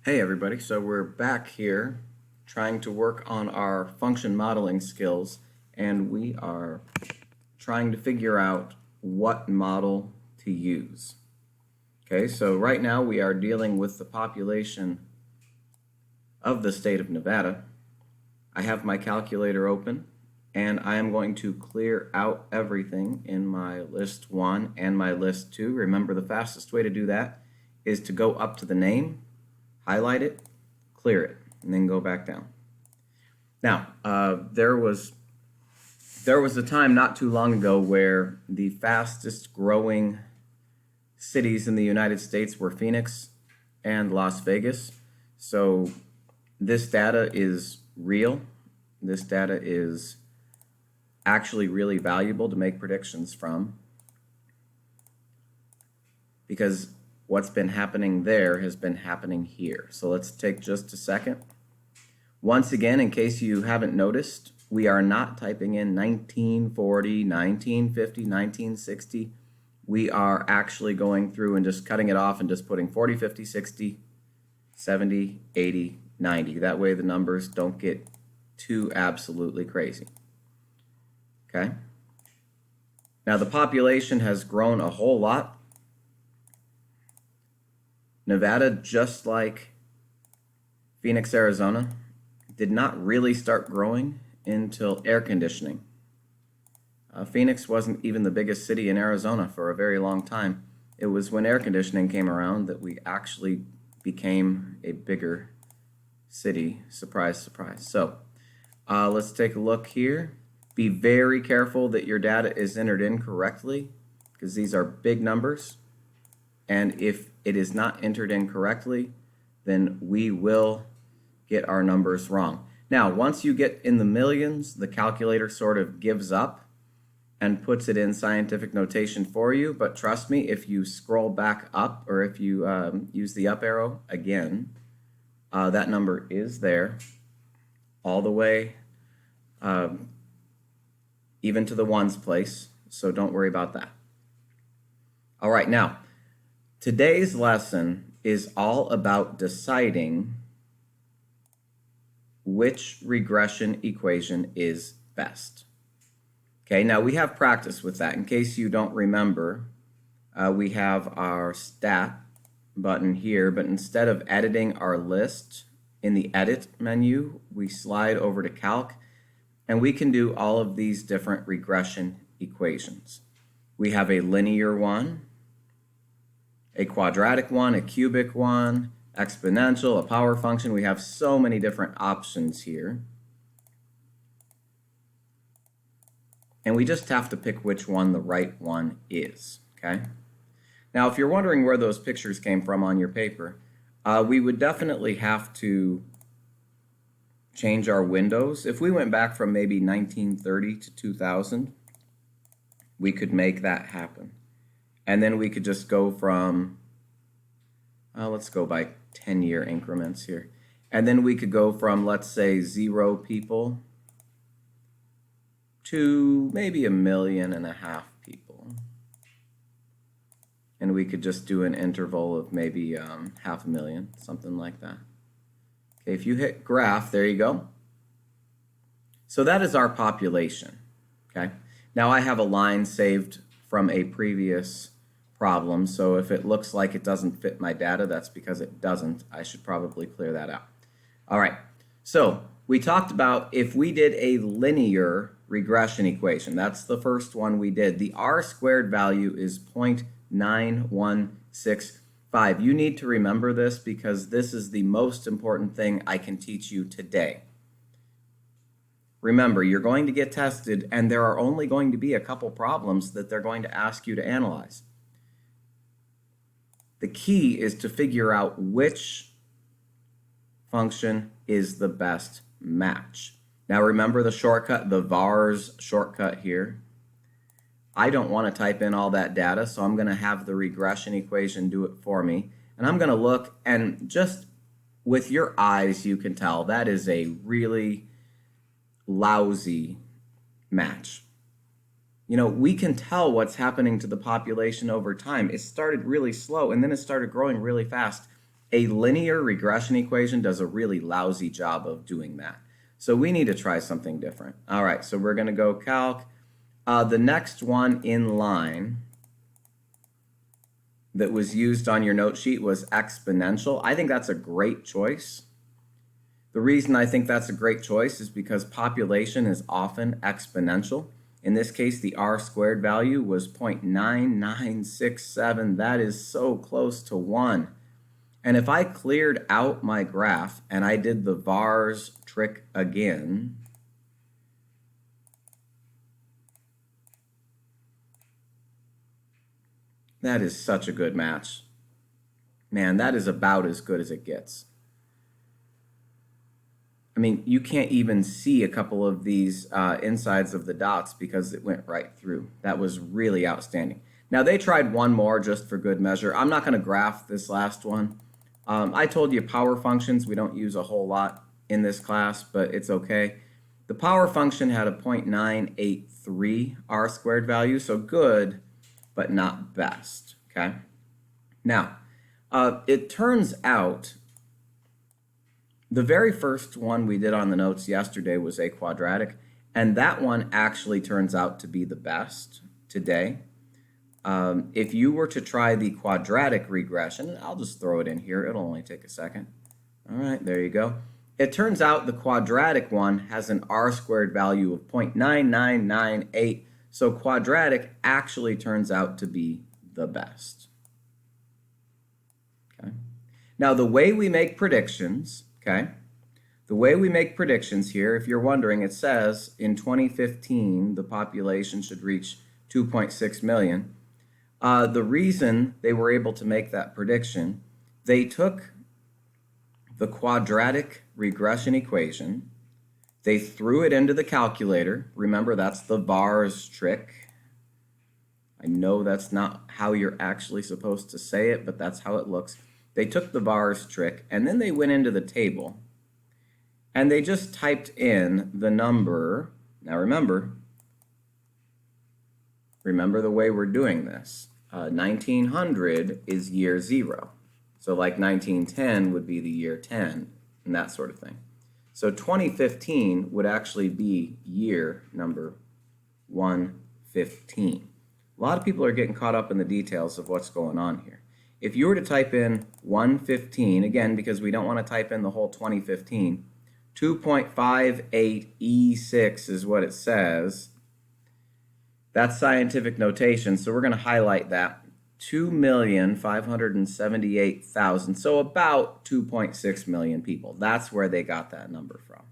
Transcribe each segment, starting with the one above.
Hey everybody, so we're back here trying to work on our function modeling skills, and we are trying to figure out what model to use. Okay, so right now we are dealing with the population of the state of Nevada. I have my calculator open, and I am going to clear out everything in my list 1 and my list 2. Remember, the fastest way to do that is to go up to the name, highlight it, clear it, and then go back down. Now, there was a time not too long ago where the fastest growing cities in the United States were Phoenix and Las Vegas. So this data is real. This data is actually really valuable to make predictions from, because what's been happening there has been happening here. So let's take just a second. Once again, in case you haven't noticed, we are not typing in 1940, 1950, 1960. We are actually going through and just cutting it off and just putting 40, 50, 60, 70, 80, 90. That way the numbers don't get too absolutely crazy. Okay? Now the population has grown a whole lot. Nevada, just like Phoenix, Arizona, did not really start growing until air conditioning. Phoenix wasn't even the biggest city in Arizona for a very long time. It was when air conditioning came around that we actually became a bigger city. Surprise, surprise. So let's take a look here. Be very careful that your data is entered in correctly, because these are big numbers. And if it is not entered in correctly, then we will get our numbers wrong. Now, once you get in the millions, the calculator sort of gives up and puts it in scientific notation for you. But trust me, if you scroll back up, or if you use the up arrow again, that number is there all the way, even to the ones place. So don't worry about that. All right, now, today's lesson is all about deciding which regression equation is best. Okay, now we have practice with that. In case you don't remember, we have our stat button here, but instead of editing our list in the edit menu, we slide over to calc, and we can do all of these different regression equations. We have a linear one, a quadratic one, a cubic one, exponential, a power function. We have so many different options here. And we just have to pick which one the right one is, okay? Now, if you're wondering where those pictures came from on your paper, we would definitely have to change our windows. If we went back from maybe 1930 to 2000, we could make that happen. And then we could just go from, let's go by 10-year increments here. And then we could go from, let's say, 0 people to maybe 1.5 million people. And we could just do an interval of maybe 500,000, something like that. Okay, if you hit graph, there you go. So that is our population, okay? Now I have a line saved from a previous problem, so if it looks like it doesn't fit my data, that's because it doesn't. I should probably clear that out. All right, so we talked about if we did a linear regression equation. That's the first one we did. The R-squared value is 0.9165. You need to remember this, because this is the most important thing I can teach you today. Remember, you're going to get tested, and there are only going to be a couple problems that they're going to ask you to analyze. The key is to figure out which function is the best match. Now remember the shortcut, the VARS shortcut here. I don't want to type in all that data, so I'm going to have the regression equation do it for me. And I'm going to look, and just with your eyes you can tell that is a really lousy match. You know, we can tell what's happening to the population over time. It started really slow, and then it started growing really fast. a linear regression equation does a really lousy job of doing that. So we need to try something different. All right, so we're going to go calc. The next one in line that was used on your note sheet was exponential. I think that's a great choice. The reason I think that's a great choice is because population is often exponential. In this case, the R squared value was 0.9967. That is so close to 1. And if I cleared out my graph and I did the vars trick again, that is such a good match. Man, that is about as good as it gets. I mean, you can't even see a couple of these insides of the dots because it went right through. That was really outstanding. Now, they tried one more just for good measure. I'm not going to graph this last one. I told you power functions we don't use a whole lot in this class, but it's okay. The power function had a 0.983 R squared value, so good, but not best, okay? Now, it turns out the very first one we did on the notes yesterday was a quadratic, and that one actually turns out to be the best today. If you were to try the quadratic regression, I'll just throw it in here. It'll only take a second. All right, there you go. It turns out the quadratic one has an R squared value of 0.9998. So quadratic actually turns out to be the best. Okay. Now the way we make predictions, okay, the way we make predictions here, if you're wondering, it says in 2015 the population should reach 2.6 million. The reason they were able to make that prediction, they took the quadratic regression equation, they threw it into the calculator. Remember, that's the vars trick. I know that's not how you're actually supposed to say it, but that's how it looks. They took the vars trick, and then they went into the table, and they just typed in the number. Now remember the way we're doing this. 1900 is year 0. So like 1910 would be the year 10 and that sort of thing. So 2015 would actually be year number 115. A lot of people are getting caught up in the details of what's going on here. If you were to type in 115, again, because we don't want to type in the whole 2015, 2.58 E6 is what it says. That's scientific notation, so we're going to highlight that. 2,578,000, so about 2.6 million people. That's where they got that number from.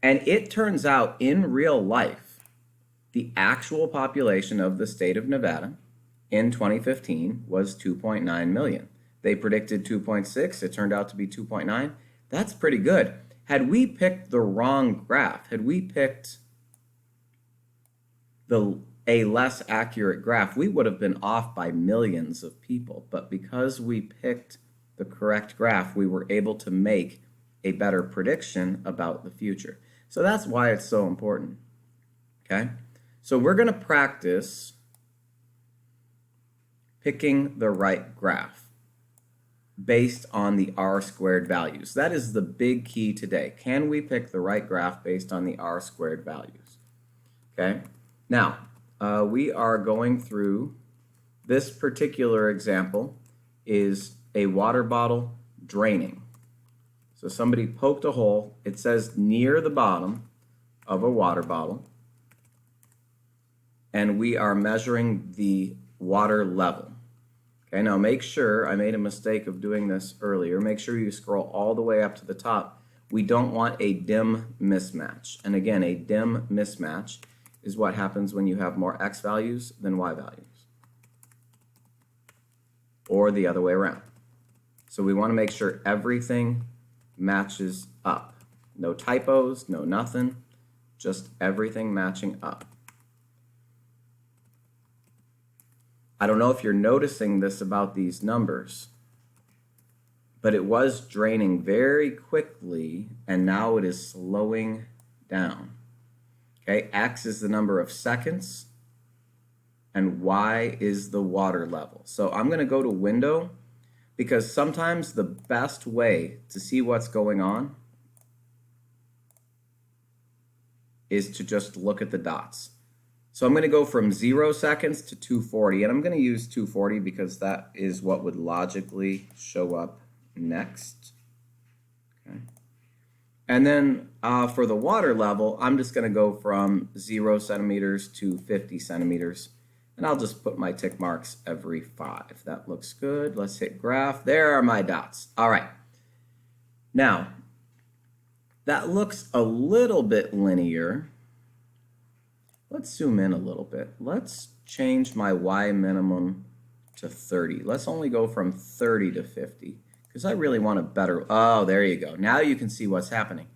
And it turns out in real life, the actual population of the state of Nevada in 2015 was 2.9 million. They predicted 2.6, it turned out to be 2.9. That's pretty good. Had we picked the wrong graph, had we picked a less accurate graph, we would have been off by millions of people. But because we picked the correct graph, we were able to make a better prediction about the future. So that's why it's so important. Okay? So we're going to practice picking the right graph based on the R squared values. That is the big key today. Can we pick the right graph based on the R squared values? Okay? Now, we are going through this particular example is a water bottle draining. So somebody poked a hole. It says near the bottom of a water bottle. And we are measuring the water level. Okay, now make sure, I made a mistake of doing this earlier, make sure you scroll all the way up to the top. We don't want a dim mismatch. And again, a dim mismatch is what happens when you have more x values than y values. Or the other way around. So we want to make sure everything matches up. No typos, no nothing, just everything matching up. I don't know if you're noticing this about these numbers, but it was draining very quickly and now it is slowing down. Okay, X is the number of seconds and Y is the water level. So I'm going to go to window, because sometimes the best way to see what's going on is to just look at the dots. So I'm going to go from 0 seconds to 240, and I'm going to use 240 because that is what would logically show up next. Okay. And then for the water level, I'm just going to go from 0 centimeters to 50 centimeters. And I'll just put my tick marks every 5. That looks good. Let's hit graph. There are my dots. All right. Now, that looks a little bit linear. Let's zoom in a little bit. Let's change my Y minimum to 30. Let's only go from 30 to 50 because I really want a better, oh, there you go. Now you can see what's happening.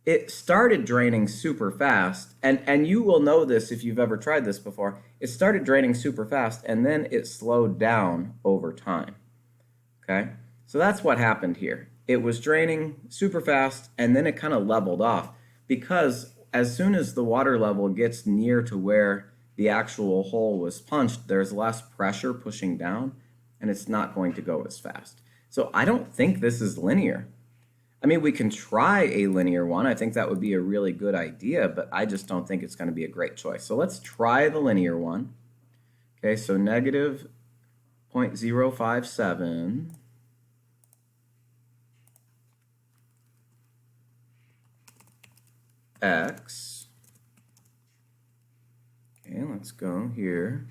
It started draining super fast, and you will know this if you've ever tried this before. It started draining super fast, and then it slowed down over time. Okay, so that's what happened here. It was draining super fast, and then it kind of leveled off because as soon as the water level gets near to where the actual hole was punched, there's less pressure pushing down, and it's not going to go as fast. So I don't think this is linear. I mean, we can try a linear one. I think that would be a really good idea, but I just don't think it's going to be a great choice. So let's try the linear one. Okay, so negative 0.057 x. Okay, let's go here.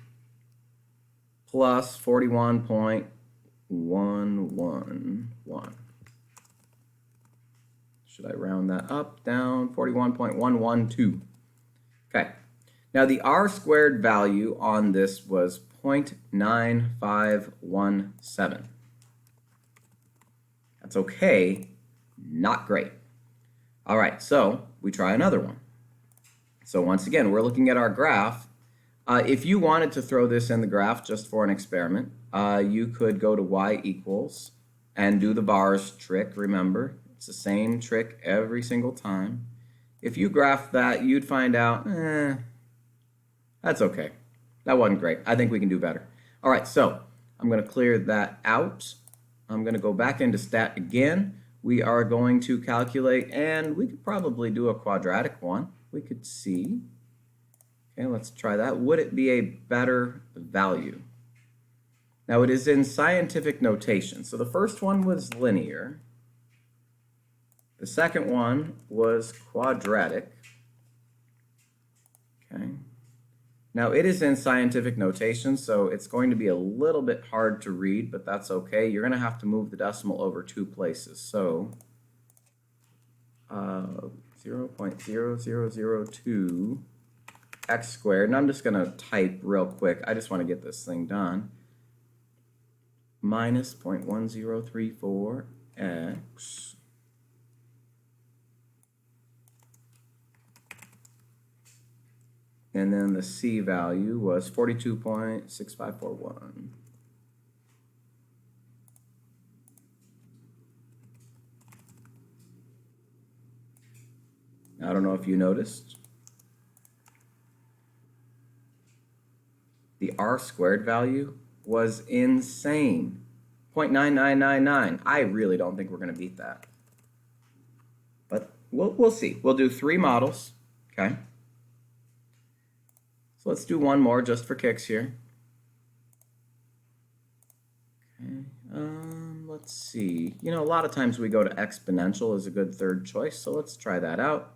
Plus 41.111. Should I round that up, down? 41.112. Okay. Now the r squared value on this was 0.9517. That's okay, not great. All right, so we try another one. So once again, we're looking at our graph. If you wanted to throw this in the graph just for an experiment, you could go to y equals and do the bars trick, remember. It's the same trick every single time. If you graph that, you'd find out, that's okay. That wasn't great. I think we can do better. All right, so I'm going to clear that out. I'm going to go back into stat again. We are going to calculate, and we could probably do a quadratic one. We could see. Okay, let's try that. Would it be a better value? Now, it is in scientific notation. So the first one was linear. The second one was quadratic. Okay. Now it is in scientific notation, so it's going to be a little bit hard to read, but that's okay. You're going to have to move the decimal over 2 places. So 0.0002 x squared, and I'm just going to type real quick. I just want to get this thing done. Minus 0.1034 x and then the C value was 42.6541. I don't know if you noticed. The r squared value was insane. 0.9999. I really don't think we're going to beat that. But we'll see. We'll do 3 models. Okay. So let's do one more just for kicks here. Okay. Let's see. You know, a lot of times we go to exponential as a good third choice, so let's try that out.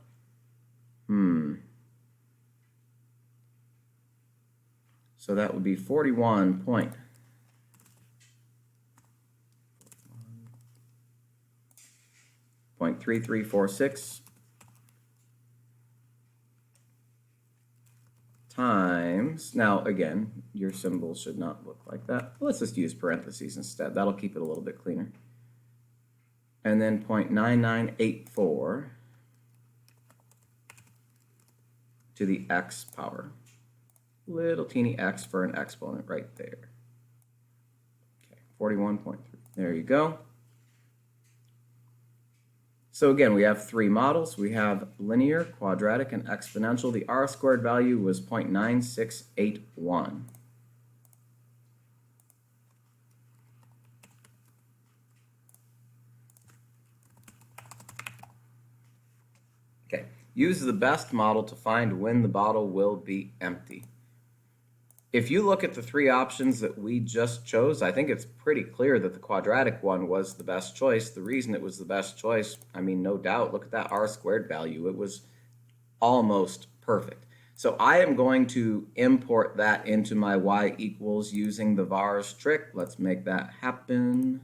So that would be 41.3346 times, now again, your symbols should not look like that. Let's just use parentheses instead. That'll keep it a little bit cleaner. And then 0.9984 to the x power. Little teeny x for an exponent right there. Okay, 41.3. There you go. So again, we have 3 models. We have linear, quadratic, and exponential. The r squared value was 0.9681. Okay, use the best model to find when the bottle will be empty. If you look at the three options that we just chose, I think it's pretty clear that the quadratic one was the best choice. The reason it was the best choice, I mean, no doubt, look at that r squared value. It was almost perfect. So I am going to import that into my y equals using the vars trick. Let's make that happen.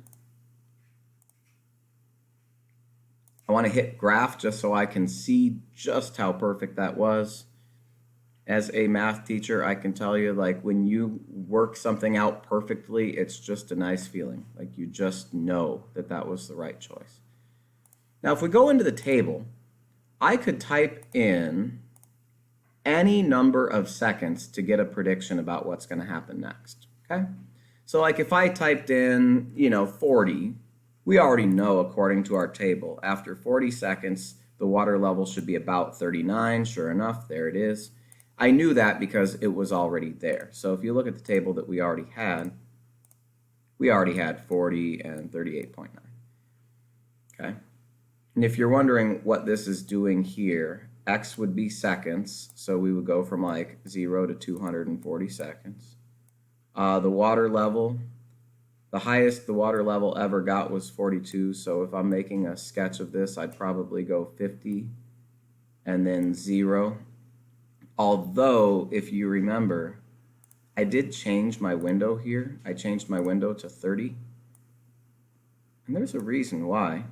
I want to hit graph just so I can see just how perfect that was. As a math teacher, I can tell you, like, when you work something out perfectly, it's just a nice feeling. Like, you just know that that was the right choice. Now, if we go into the table, I could type in any number of seconds to get a prediction about what's going to happen next, okay? So, like, if I typed in, 40, we already know, according to our table, after 40 seconds, the water level should be about 39. Sure enough, there it is. I knew that because it was already there. So if you look at the table that we already had 40 and 38.9. Okay? And if you're wondering what this is doing here, x would be seconds, so we would go from like 0 to 240 seconds. The water level, the highest the water level ever got was 42, so if I'm making a sketch of this, I'd probably go 50 and then 0. Although, if you remember, I did change my window here. I changed my window to 30. And there's a reason why.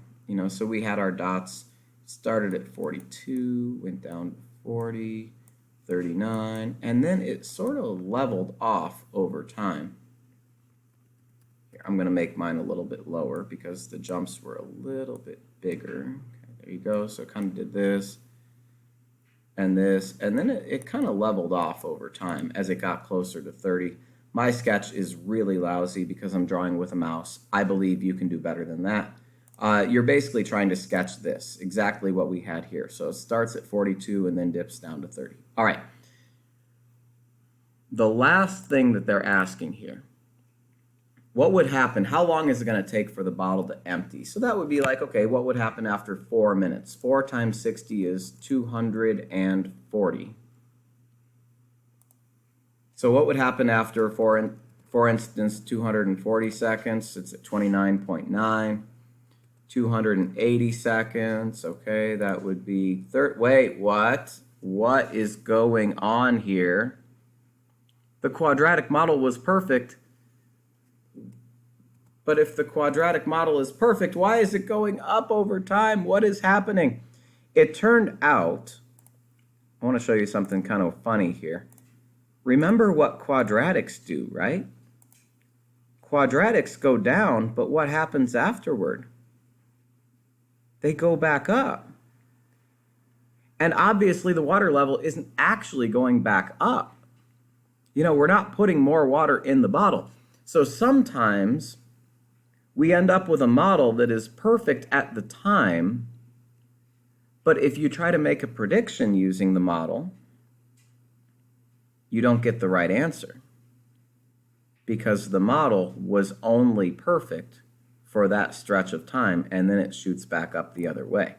So we had our dots started at 42, went down to 40, 39, and then it sort of leveled off over time. Here, I'm going to make mine a little bit lower because the jumps were a little bit bigger. Okay, there you go. So it kind of did this and this, and then it kind of leveled off over time as it got closer to 30. My sketch is really lousy because I'm drawing with a mouse. I believe you can do better than that. You're basically trying to sketch this, exactly what we had here. So it starts at 42 and then dips down to 30. All right. The last thing that they're asking here, what would happen? How long is it going to take for the bottle to empty? So that would be like, okay, what would happen after 4 minutes? 4 times 60 is 240. So what would happen after, for instance, 240 seconds? It's at 29.9. 280 seconds. Okay, that would be wait, what? What is going on here? The quadratic model was perfect. But if the quadratic model is perfect, why is it going up over time? What is happening? It turned out, I want to show you something kind of funny here. Remember what quadratics do, right? Quadratics go down, but what happens afterward? They go back up. And obviously the water level isn't actually going back up. We're not putting more water in the bottle. So sometimes we end up with a model that is perfect at the time, but if you try to make a prediction using the model, you don't get the right answer because the model was only perfect for that stretch of time, and then it shoots back up the other way.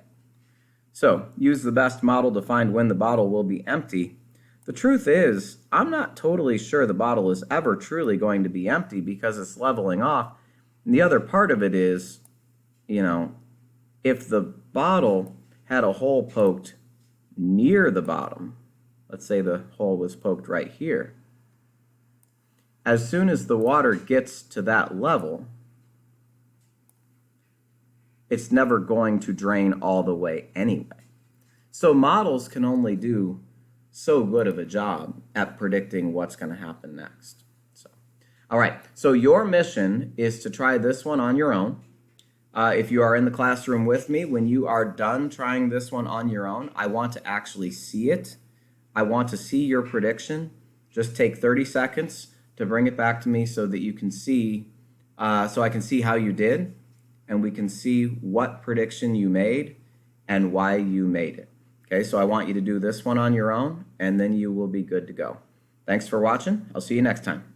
So, use the best model to find when the bottle will be empty. The truth is, I'm not totally sure the bottle is ever truly going to be empty because it's leveling off. And the other part of it is, if the bottle had a hole poked near the bottom, let's say the hole was poked right here, as soon as the water gets to that level, it's never going to drain all the way anyway. So models can only do so good of a job at predicting what's going to happen next. All right, so your mission is to try this one on your own. If you are in the classroom with me, when you are done trying this one on your own, I want to actually see it. I want to see your prediction. Just take 30 seconds to bring it back to me so that you can see, so I can see how you did, and we can see what prediction you made and why you made it. Okay, so I want you to do this one on your own, and then you will be good to go. Thanks for watching. I'll see you next time.